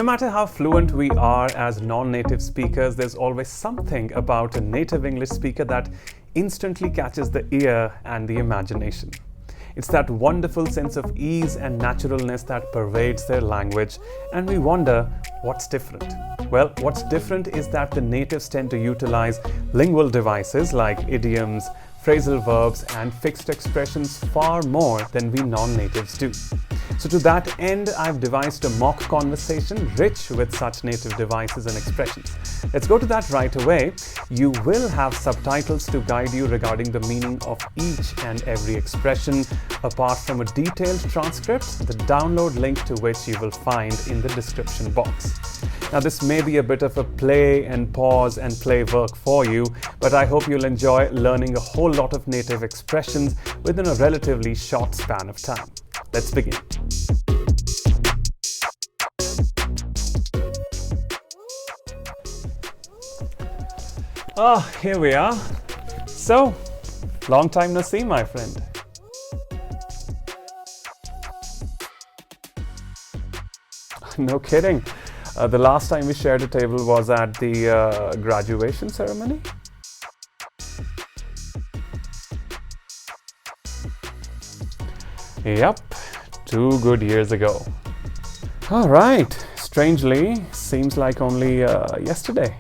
matter how fluent we are as non-native speakers, there's always something about a native English speaker that instantly catches the ear and the imagination. It's that wonderful sense of ease and naturalness that pervades their language, and we wonder what's different. Well, what's different is that the natives tend to utilize lingual devices like idioms, phrasal verbs, and fixed expressions far more than we non-natives do. So to that end, I've devised a mock conversation rich with such native devices and expressions. Let's go to that right away. You will have subtitles to guide you regarding the meaning of each and every expression, apart from a detailed transcript, the download link to which you will find in the description box. Now, this may be a bit of a play and pause and play work for you, but I hope you'll enjoy learning a whole lot of native expressions within a relatively short span of time. Let's begin. Here we are. So, long time no see, my friend. No kidding. The last time we shared a table was at the graduation ceremony. Yep, 2 good years ago. All right, strangely, seems like only yesterday.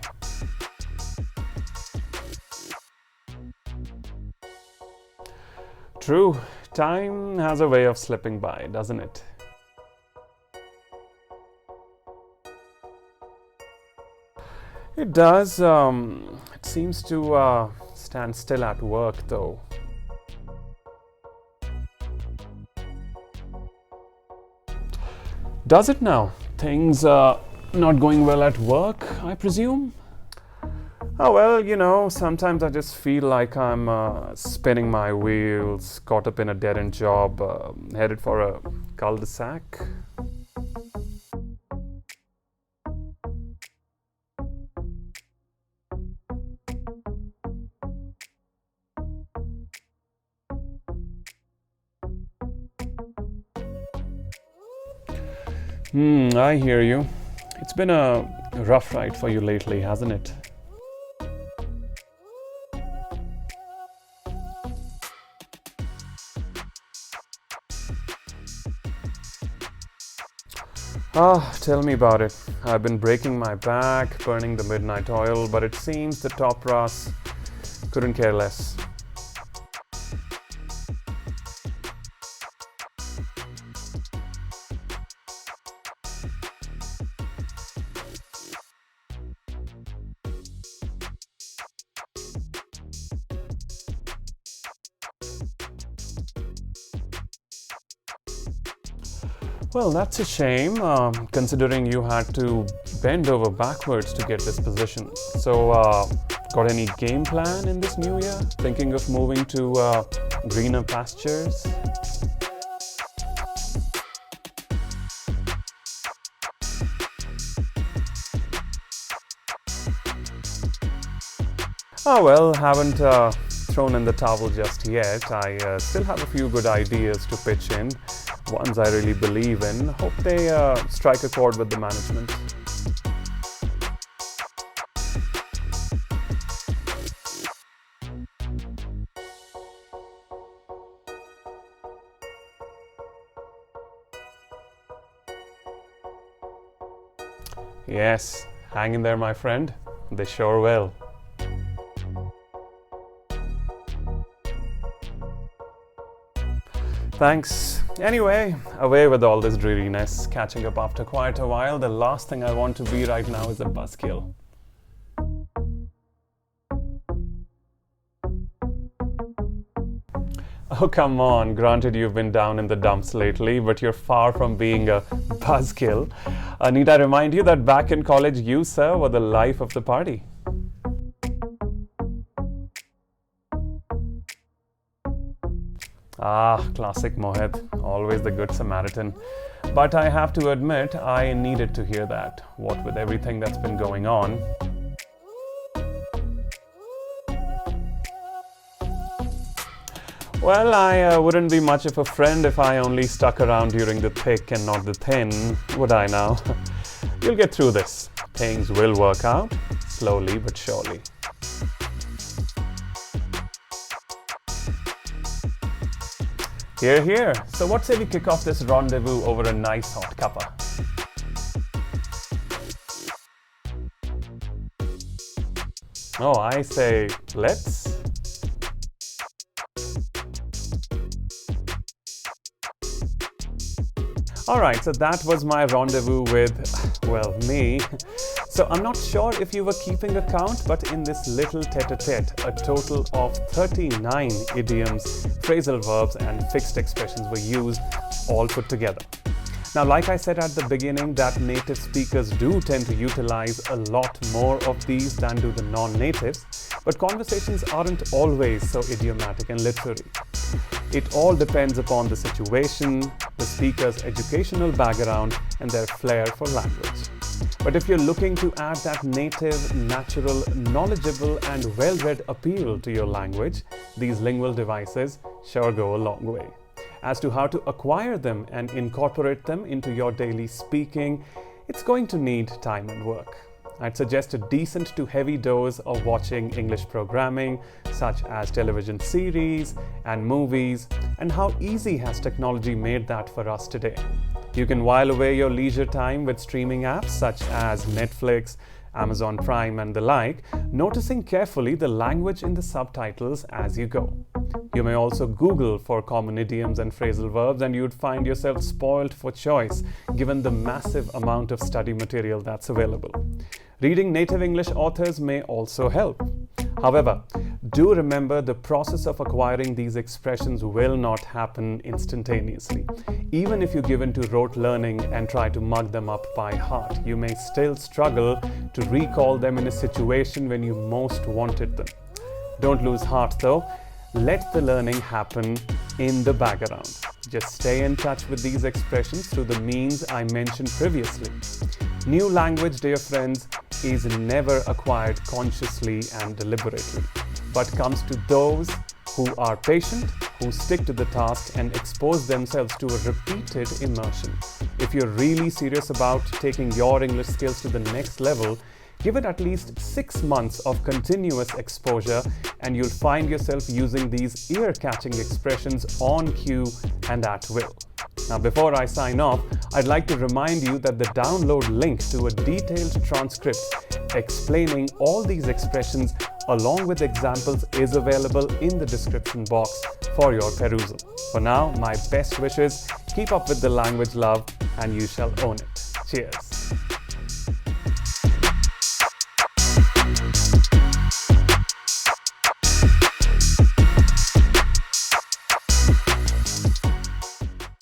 True, time has a way of slipping by, doesn't it? It does. It seems to stand still at work, though. Does it now? Things are not going well at work, I presume? Oh, well, you know, sometimes I just feel like I'm spinning my wheels, caught up in a dead-end job, headed for a cul-de-sac. I hear you. It's been a rough ride for you lately, hasn't it? Tell me about it. I've been breaking my back, burning the midnight oil, but it seems the top brass couldn't care less. Well, that's a shame, considering you had to bend over backwards to get this position. So, got any game plan in this new year? Thinking of moving to greener pastures? Oh well, haven't thrown in the towel just yet. I still have a few good ideas to pitch in. Ones I really believe in. Hope they strike a chord with the management. Yes, hang in there, my friend. They sure will. Thanks. Anyway, away with all this dreariness. Catching up after quite a while, the last thing I want to be right now is a buzzkill. Oh, come on. Granted, you've been down in the dumps lately, but you're far from being a buzzkill. Need I remind you that back in college, you, sir, were the life of the party. Classic Mohit, always the good Samaritan. But I have to admit, I needed to hear that. What with everything that's been going on. Well, I wouldn't be much of a friend if I only stuck around during the thick and not the thin, would I now? You'll get through this. Things will work out, slowly but surely. Here, here. So what say we kick off this rendezvous over a nice hot cuppa? Oh, I say, let's. Alright, so that was my rendezvous with, well, me. So I'm not sure if you were keeping account, but in this little tete-a-tete, a total of 39 idioms, phrasal verbs and fixed expressions were used, all put together. Now, like I said at the beginning, that native speakers do tend to utilize a lot more of these than do the non-natives, but conversations aren't always so idiomatic and literary. It all depends upon the situation, the speaker's educational background, and their flair for language. But if you're looking to add that native, natural, knowledgeable, and well-read appeal to your language, these lingual devices sure go a long way. As to how to acquire them and incorporate them into your daily speaking, it's going to need time and work. I'd suggest a decent to heavy dose of watching English programming, such as television series and movies, and how easy has technology made that for us today. You can while away your leisure time with streaming apps such as Netflix, Amazon Prime, and the like, noticing carefully the language in the subtitles as you go. You may also Google for common idioms and phrasal verbs, and you'd find yourself spoiled for choice given the massive amount of study material that's available. Reading native English authors may also help. However, do remember the process of acquiring these expressions will not happen instantaneously. Even if you give in to rote learning and try to mug them up by heart, you may still struggle to recall them in a situation when you most wanted them. Don't lose heart though. Let the learning happen in the background. Just stay in touch with these expressions through the means I mentioned previously. New language, dear friends, is never acquired consciously and deliberately, but comes to those who are patient, who stick to the task and expose themselves to a repeated immersion. If you're really serious about taking your English skills to the next level, give it at least 6 months of continuous exposure and you'll find yourself using these ear-catching expressions on cue and at will. Now, before I sign off, I'd like to remind you that the download link to a detailed transcript explaining all these expressions along with examples is available in the description box for your perusal. For now, my best wishes, keep up with the language love, and you shall own it. Cheers.